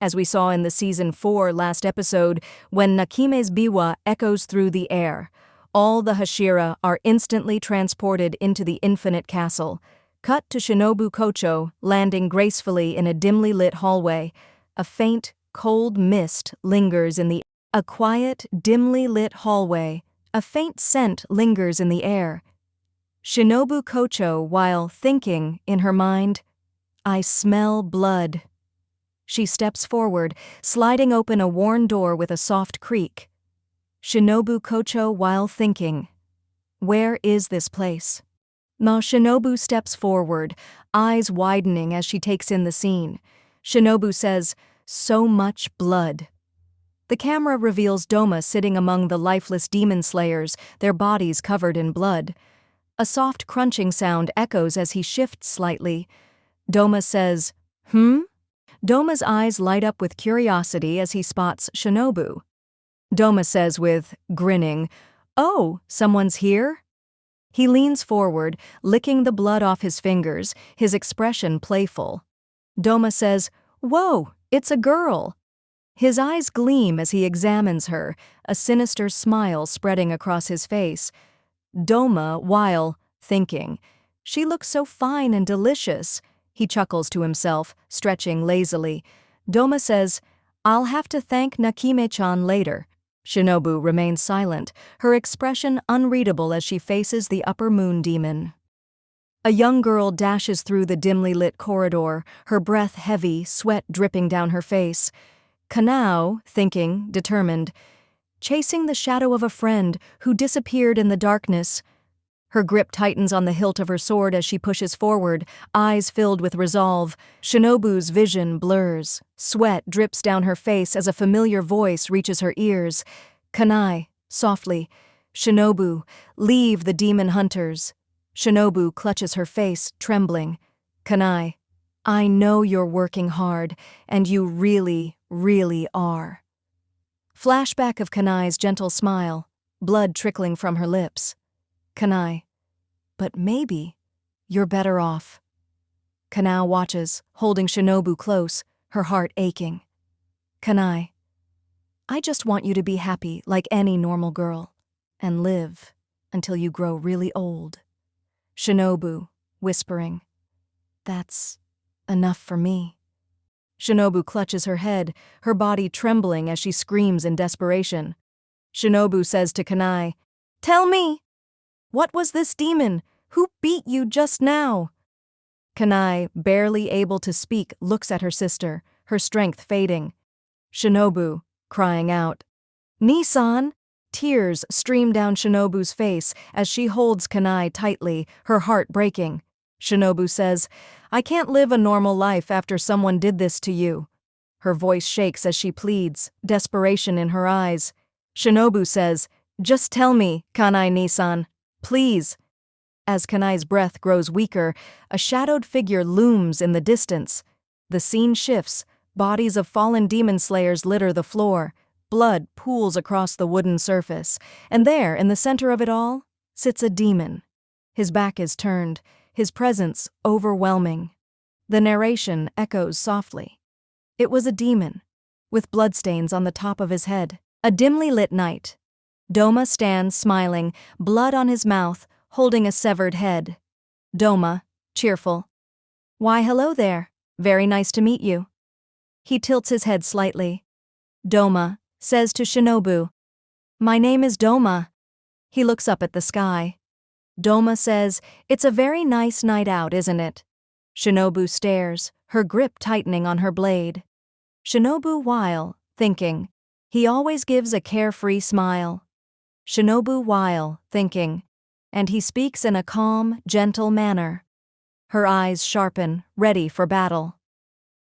as we saw in the Season 4 last episode, when Nakime's biwa echoes through the air. All the Hashira are instantly transported into the infinite castle. Cut to Shinobu Kocho, landing gracefully in a dimly lit hallway. A faint, cold mist lingers in the A quiet, dimly lit hallway. A faint scent lingers in the air. Shinobu Kocho, while thinking in her mind, "I smell blood." She steps forward, sliding open a worn door with a soft creak. Shinobu Kocho, while thinking, "Where is this place?" Now Shinobu steps forward, eyes widening as she takes in the scene. Shinobu says, "So much blood." The camera reveals Doma sitting among the lifeless demon slayers, their bodies covered in blood. A soft crunching sound echoes as he shifts slightly. Doma says, Doma's eyes light up with curiosity as he spots Shinobu. Doma says with grinning, "Oh, someone's here?" He leans forward, licking the blood off his fingers, his expression playful. Doma says, "Whoa, it's a girl." His eyes gleam as he examines her, a sinister smile spreading across his face. Doma, while thinking, "She looks so fine and delicious." He chuckles to himself, stretching lazily. Doma says, "I'll have to thank Nakime-chan later." Shinobu remains silent, her expression unreadable as she faces the upper moon demon. A young girl dashes through the dimly lit corridor, her breath heavy, sweat dripping down her face. Kanao, thinking, determined, chasing the shadow of a friend who disappeared in the darkness. Her grip tightens on the hilt of her sword as she pushes forward, eyes filled with resolve. Shinobu's vision blurs. Sweat drips down her face as a familiar voice reaches her ears. "Kanai," softly. "Shinobu, leave the demon hunters." Shinobu clutches her face, trembling. "Kanai, I know you're working hard, and you really, really are." Flashback of Kanai's gentle smile, blood trickling from her lips. "Kanai, but maybe you're better off." Kanao watches, holding Shinobu close, her heart aching. "Kanai, I just want you to be happy like any normal girl, and live until you grow really old." Shinobu, whispering, "That's enough for me." Shinobu clutches her head, her body trembling as she screams in desperation. Shinobu says to Kanai, "Tell me! What was this demon? Who beat you just now?" Kanai, barely able to speak, looks at her sister, her strength fading. Shinobu, crying out, "Nissan!" Tears stream down Shinobu's face as she holds Kanai tightly, her heart breaking. Shinobu says, "I can't live a normal life after someone did this to you." Her voice shakes as she pleads, desperation in her eyes. Shinobu says, "Just tell me, Kanai-Nissan. Please." As Kanai's breath grows weaker, a shadowed figure looms in the distance. The scene shifts, bodies of fallen demon slayers litter the floor, blood pools across the wooden surface, and there, in the center of it all, sits a demon. His back is turned, his presence overwhelming. The narration echoes softly. It was a demon, with bloodstains on the top of his head. A dimly lit night. Doma stands smiling, blood on his mouth, holding a severed head. Doma, cheerful. "Why, hello there. Very nice to meet you." He tilts his head slightly. Doma says to Shinobu, "My name is Doma." He looks up at the sky. Doma says, "It's a very nice night out, isn't it?" Shinobu stares, her grip tightening on her blade. Shinobu, while thinking, he always gives a carefree smile. Shinobu, while thinking, and he speaks in a calm, gentle manner. Her eyes sharpen, ready for battle.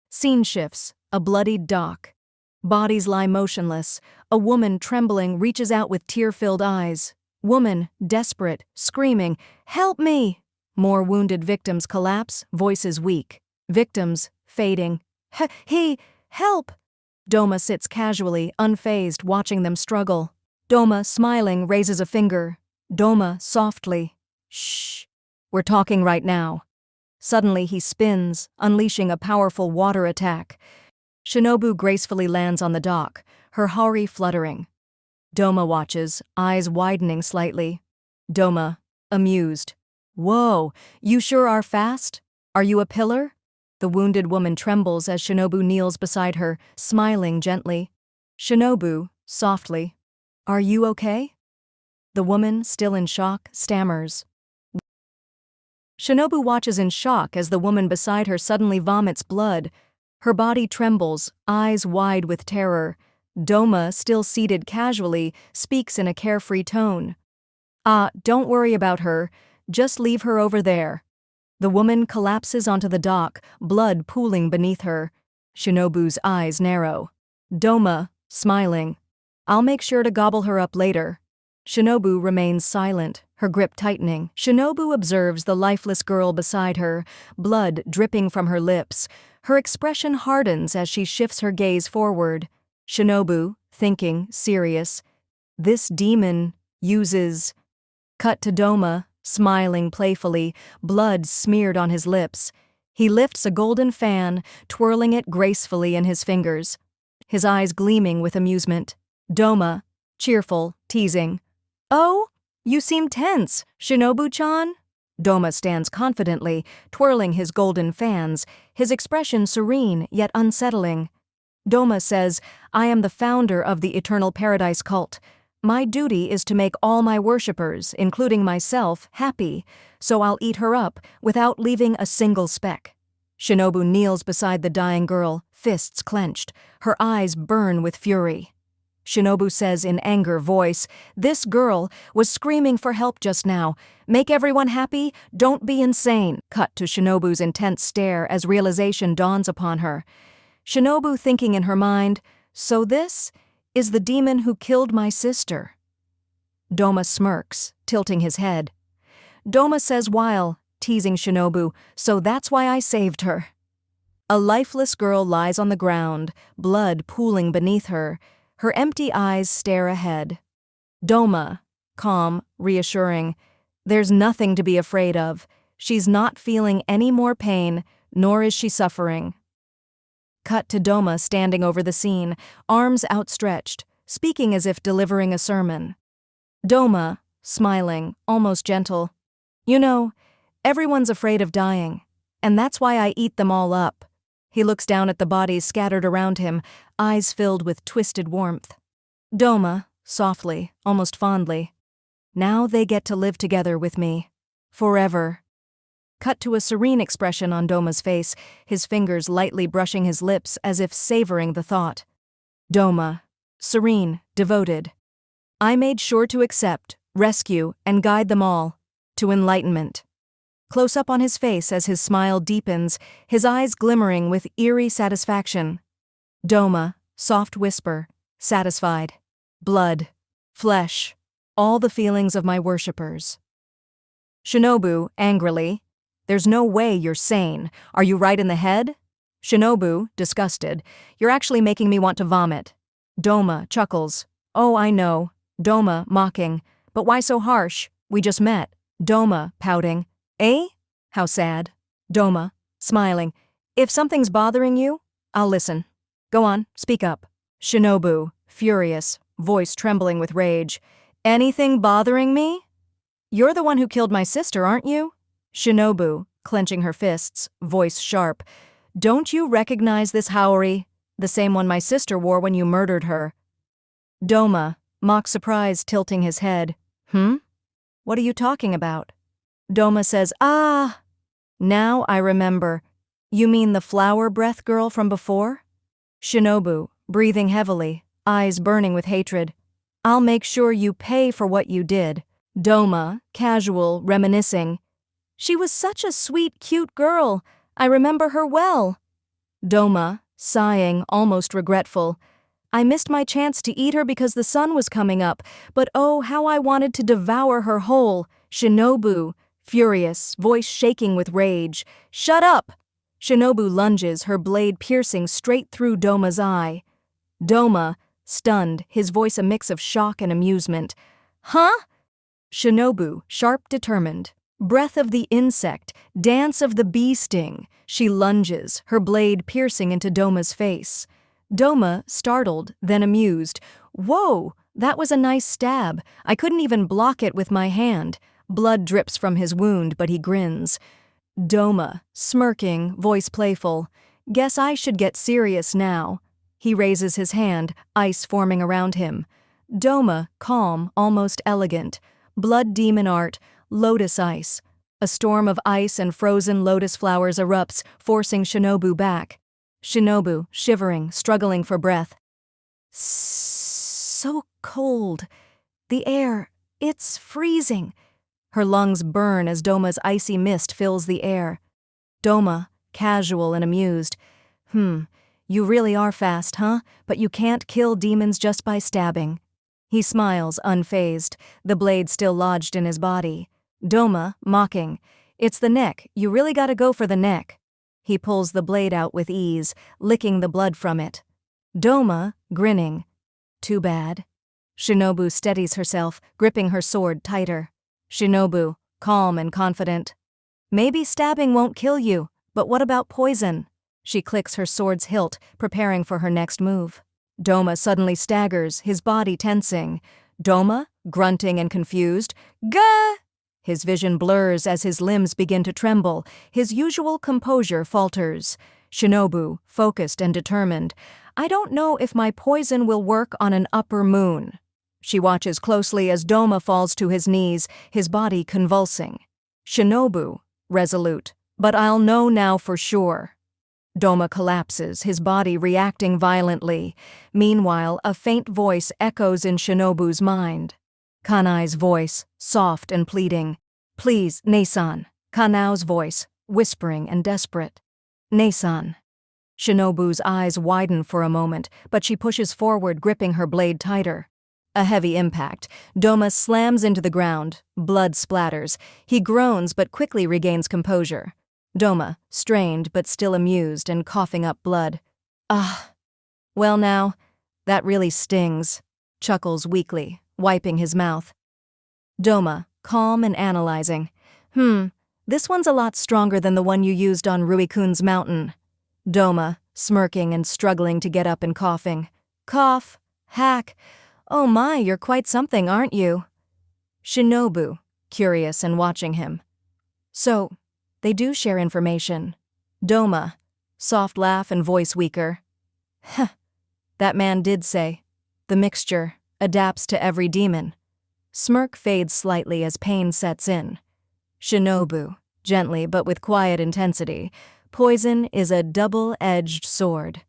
Scene shifts, a bloodied dock. Bodies lie motionless. A woman trembling reaches out with tear-filled eyes. Woman, desperate, screaming, "Help me!" More wounded victims collapse, voices weak. Victims, fading. Help!" Doma sits casually, unfazed, watching them struggle. Doma, smiling, raises a finger. Doma, softly, "Shh, we're talking right now." Suddenly he spins, unleashing a powerful water attack. Shinobu gracefully lands on the dock, her haori fluttering. Doma watches, eyes widening slightly. Doma, amused. Whoa, you sure are fast? Are you a pillar? The wounded woman trembles as Shinobu kneels beside her, smiling gently. Shinobu, softly. Are you okay? The woman, still in shock, stammers. Shinobu watches in shock as the woman beside her suddenly vomits blood. Her body trembles, eyes wide with terror. Doma, still seated casually, speaks in a carefree tone. Don't worry about her. Just leave her over there. The woman collapses onto the dock, blood pooling beneath her. Shinobu's eyes narrow. Doma, smiling. I'll make sure to gobble her up later. Shinobu remains silent, her grip tightening. Shinobu observes the lifeless girl beside her, blood dripping from her lips. Her expression hardens as she shifts her gaze forward. Shinobu, thinking, serious. This demon uses... Cut to Doma, smiling playfully, blood smeared on his lips. He lifts a golden fan, twirling it gracefully in his fingers, his eyes gleaming with amusement. Doma, cheerful, teasing. Oh, you seem tense, Shinobu-chan? Doma stands confidently, twirling his golden fans, his expression serene yet unsettling. Doma says, I am the founder of the Eternal Paradise cult. My duty is to make all my worshippers, including myself, happy, so I'll eat her up without leaving a single speck. Shinobu kneels beside the dying girl, fists clenched. Her eyes burn with fury. Shinobu says in anger voice, this girl was screaming for help just now. Make everyone happy, don't be insane. Cut to Shinobu's intense stare as realization dawns upon her. Shinobu thinking in her mind, so this is the demon who killed my sister. Doma smirks, tilting his head. Doma says while, teasing Shinobu, so that's why I saved her. A lifeless girl lies on the ground, blood pooling beneath her. Her empty eyes stare ahead. Doma, calm, reassuring. There's nothing to be afraid of. She's not feeling any more pain, nor is she suffering. Cut to Doma standing over the scene, arms outstretched, speaking as if delivering a sermon. Doma, smiling, almost gentle. You know, everyone's afraid of dying, and that's why I eat them all up. He looks down at the bodies scattered around him, eyes filled with twisted warmth. Doma, softly, almost fondly. Now they get to live together with me. Forever. Cut to a serene expression on Doma's face, his fingers lightly brushing his lips as if savoring the thought. Doma, serene, devoted. I made sure to accept, rescue, and guide them all, to enlightenment. Close up on his face as his smile deepens, his eyes glimmering with eerie satisfaction. Doma, soft whisper, satisfied. Blood, flesh, all the feelings of my worshippers. Shinobu, angrily. There's no way you're sane. Are you right in the head? Shinobu, disgusted. You're actually making me want to vomit. Doma, chuckles. Oh, I know. Doma, mocking. But why so harsh? We just met. Doma, pouting. Eh? How sad. Doma, smiling. If something's bothering you, I'll listen. Go on, speak up. Shinobu, furious, voice trembling with rage. Anything bothering me? You're the one who killed my sister, aren't you? Shinobu, clenching her fists, voice sharp. Don't you recognize this haori? The same one my sister wore when you murdered her. Doma, mock surprise, tilting his head. What are you talking about? Doma says, ah! Now I remember. You mean the flower breath girl from before? Shinobu, breathing heavily, eyes burning with hatred. I'll make sure you pay for what you did. Doma, casual, reminiscing. She was such a sweet, cute girl. I remember her well. Doma, sighing, almost regretful. I missed my chance to eat her because the sun was coming up, but oh, how I wanted to devour her whole. Shinobu, furious, voice shaking with rage. Shut up! Shinobu lunges, her blade piercing straight through Doma's eye. Doma, stunned, his voice a mix of shock and amusement. Huh? Shinobu, sharp, determined. Breath of the insect, dance of the bee sting. She lunges, her blade piercing into Doma's face. Doma, startled, then amused. Whoa, that was a nice stab. I couldn't even block it with my hand. Blood drips from his wound, but he grins. Doma, smirking, voice playful. Guess I should get serious now. He raises his hand, ice forming around him. Doma, calm, almost elegant. Blood demon art, lotus ice. A storm of ice and frozen lotus flowers erupts, forcing Shinobu back. Shinobu, shivering, struggling for breath. So cold. The air, it's freezing. Her lungs burn as Doma's icy mist fills the air. Doma, casual and amused. You really are fast, huh? But you can't kill demons just by stabbing. He smiles, unfazed, the blade still lodged in his body. Doma, mocking. It's the neck, you really gotta go for the neck. He pulls the blade out with ease, licking the blood from it. Doma, grinning. Too bad. Shinobu steadies herself, gripping her sword tighter. Shinobu, calm and confident. Maybe stabbing won't kill you, but what about poison? She clicks her sword's hilt, preparing for her next move. Doma suddenly staggers, his body tensing. Doma, grunting and confused. Gah! His vision blurs as his limbs begin to tremble. His usual composure falters. Shinobu, focused and determined. I don't know if my poison will work on an upper moon. She watches closely as Doma falls to his knees, his body convulsing. Shinobu, resolute. But I'll know now for sure. Doma collapses, his body reacting violently. Meanwhile, a faint voice echoes in Shinobu's mind. Kanai's voice, soft and pleading. Please, Nei-san. Kanao's voice, whispering and desperate. Nei-san. Shinobu's eyes widen for a moment, but she pushes forward, gripping her blade tighter. A heavy impact. Doma slams into the ground. Blood splatters. He groans but quickly regains composure. Doma, strained but still amused and coughing up blood. Ah. Well now, that really stings. Chuckles weakly, wiping his mouth. Doma, calm and analyzing. This one's a lot stronger than the one you used on Rui-kun's mountain. Doma, smirking and struggling to get up and coughing. Cough. Hack. Oh my, you're quite something, aren't you? Shinobu, curious and watching him. So, they do share information. Doma, soft laugh and voice weaker. Heh, that man did say. The mixture adapts to every demon. Smirk fades slightly as pain sets in. Shinobu, gently but with quiet intensity. Poison is a double-edged sword.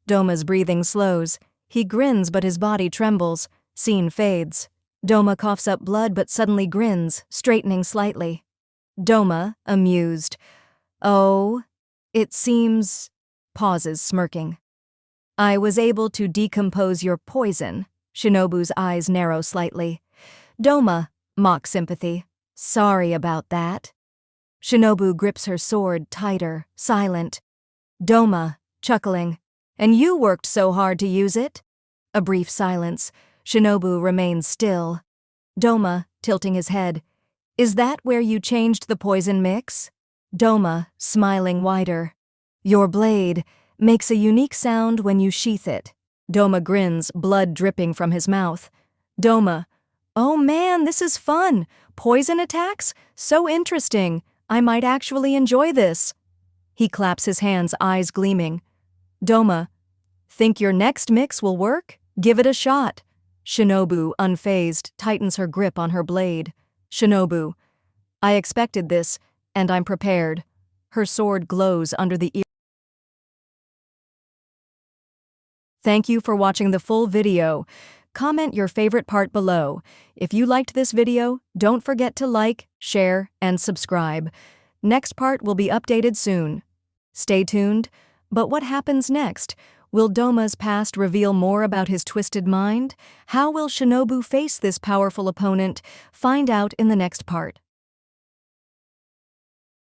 Doma's breathing slows. He grins but his body trembles. Scene fades. Doma coughs up blood but suddenly grins, straightening slightly. Doma, amused. Oh, it seems... Pauses, smirking. I was able to decompose your poison. Shinobu's eyes narrow slightly. Doma, mock sympathy. Sorry about that. Shinobu grips her sword tighter, silent. Doma, chuckling. And you worked so hard to use it? A brief silence. Shinobu remains still. Doma, tilting his head. Is that where you changed the poison mix? Doma, smiling wider. Your blade makes a unique sound when you sheath it. Doma grins, blood dripping from his mouth. Doma, oh man, this is fun. Poison attacks? So interesting. I might actually enjoy this. He claps his hands, eyes gleaming. Doma, think your next mix will work? Give it a shot. Shinobu, unfazed, tightens her grip on her blade. Shinobu, I expected this, and I'm prepared. Her sword glows under the ear. Thank you for watching the full video. Comment your favorite part below. If you liked this video, don't forget to like, share, and subscribe. Next part will be updated soon. Stay tuned. But what happens next? Will Doma's past reveal more about his twisted mind? How will Shinobu face this powerful opponent? Find out in the next part.